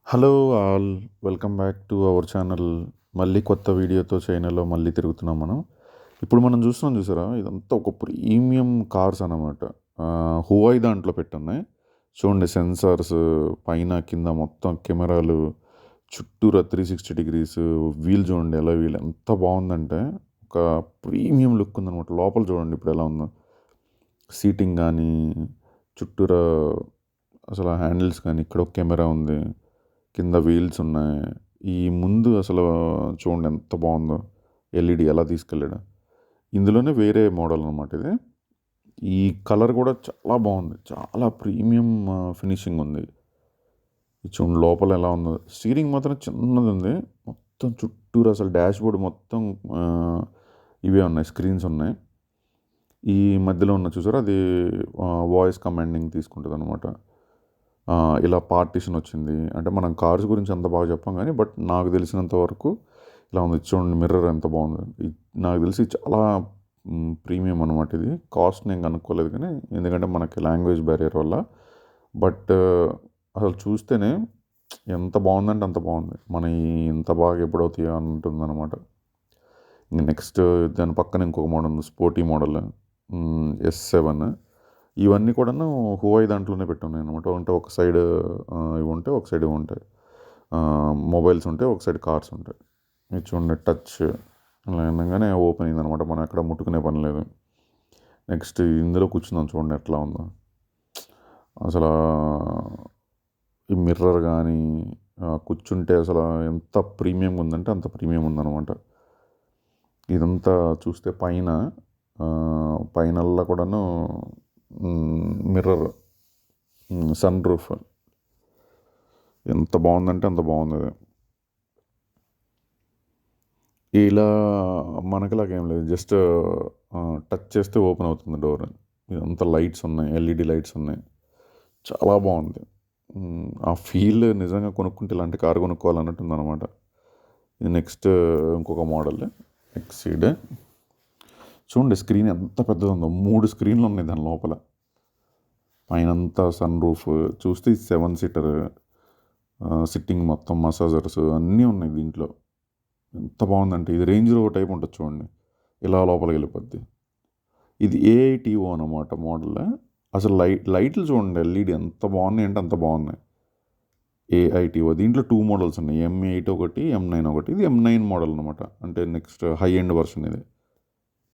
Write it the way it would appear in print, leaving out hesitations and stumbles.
Hello all, welcome back to our channel. మళ్ళీ కొత్త వీడియోతో చైనాలో మళ్ళీ తిరుగుతున్నాం మనం. ఇప్పుడు మనం చూస్తున్నాం చూసారా, ఇదంతా ఒక ప్రీమియం కార్స్ అనమాట. హువాయి దాంట్లో పెట్టున్నాయి. చూడండి, సెన్సార్స్ పైన కింద మొత్తం కెమెరాలు, చుట్టూరా 360 డిగ్రీస్, వీల్ చూడండి ఎలా వీల్ ఎంత బాగుందంటే ఒక ప్రీమియం లుక్ ఉందనమాట. లోపల చూడండి ఇప్పుడు ఎలా ఉందో, సీటింగ్ కానీ, చుట్టూరా అసలు హ్యాండిల్స్ కానీ, ఇక్కడ ఒక కెమెరా ఉంది, కింద వీల్స్ ఉన్నాయి. ఈ ముందు అసలు చూడండి ఎంత బాగుందో, ఎల్ఈడి ఎలా తీసుకెళ్ళాడు. ఇందులోనే వేరే మోడల్ అనమాట ఇది. ఈ కలర్ కూడా చాలా బాగుంది, చాలా ప్రీమియం ఫినిషింగ్ ఉంది. ఇది చూడండి లోపల ఎలా ఉందో. స్టీరింగ్ మాత్రం చిన్నది ఉంది, మొత్తం చుట్టూరు అసలు డాష్ బోర్డ్ మొత్తం ఇవే ఉన్నాయి, స్క్రీన్స్ ఉన్నాయి. ఈ మధ్యలో ఉన్న చూసారా, అది వాయిస్ కమాండింగ్ తీసుకుంటుంది అనమాట. ఇలా పార్టీషన్ వచ్చింది. అంటే మనం కార్స్ గురించి అంత బాగా చెప్పాం కానీ, బట్ నాకు తెలిసినంత వరకు ఇలా ఉంది. చూడండి మిర్రర్ ఎంత బాగుంది. నాకు తెలిసి చాలా ప్రీమియం అనమాట. ఇది కాస్ట్ నేను కనుక్కోలేదు కానీ, ఎందుకంటే మనకి లాంగ్వేజ్ బ్యారియర్ వల్ల. బట్ అసలు చూస్తేనే ఎంత బాగుందంటే అంత బాగుంది. మన ఇంత బాగా ఎప్పుడవుతాయో అంటుంది అనమాట. నెక్స్ట్ దాని పక్కన ఇంకొక మోడల్ ఉంది, స్పోర్టీ మోడల్ S7. ఇవన్నీ కూడాను హువాయి దాంట్లోనే పెట్టున్నాయి అనమాట. అంటే ఒక సైడ్ ఇవి ఉంటాయి, ఒక సైడ్ ఇవి ఉంటాయి. మొబైల్స్ ఉంటాయి, ఒక సైడ్ కార్స్ ఉంటాయి. ఇది చూడండి టచ్ అలా అనగానే ఓపెన్ అయింది అనమాట. మనం ఎక్కడ ముట్టుకునే పని లేదు. నెక్స్ట్ ఇందులో కూర్చుందాం, చూడండి ఎట్లా ఉందో అసలు. ఈ మిర్రర్ కానీ కూర్చుంటే అసలు ఎంత ప్రీమియంగా ఉందంటే అంత ప్రీమియం ఉందన్నమాట. ఇదంతా చూస్తే పైనల్లా కూడాను మిర్రర్, సన్ రూఫ్ ఎంత బాగుందంటే అంత బాగుంది అది. ఇలా మనకిలాగా ఏం లేదు, జస్ట్ టచ్ చేస్తే ఓపెన్ అవుతుంది డోర్. ఇదంతా లైట్స్ ఉన్నాయి, ఎల్ఈడి లైట్స్ ఉన్నాయి, చాలా బాగుంది. ఆ ఫీల్ నిజంగా కొనుక్కుంటే ఇలాంటి కారు కొనుక్కోవాలన్నట్టుంది అనమాట. ఇది నెక్స్ట్ ఇంకొక మోడల్ ఎక్సీడ్. చూడండి స్క్రీన్ ఎంత పెద్దది ఉందో, 3 స్క్రీన్లు ఉన్నాయి దాని లోపల. పైనంతా సన్ రూఫ్ చూస్తే 7 సీటర్, సిట్టింగ్ మొత్తం మసాజర్స్ అన్నీ ఉన్నాయి దీంట్లో. ఎంత బాగుందంటే ఇది రేంజ్ రోవర్ టైప్ ఉంటుంది చూడండి, ఇలా లోపలికి వెళ్ళిపోద్ది. ఇది ఏఐటీఓ అనమాట మోడల్. అసలు లైట్లు చూడండి ఎల్ఈడి ఎంత బాగున్నాయి అంటే అంత బాగున్నాయి. ఏఐటీఓ దీంట్లో 2 మోడల్స్ ఉన్నాయి, M8 ఒకటి, M9 ఒకటి. ఇది M9 మోడల్ అనమాట, అంటే నెక్స్ట్ హై ఎండ్ వర్షన్ ఇది.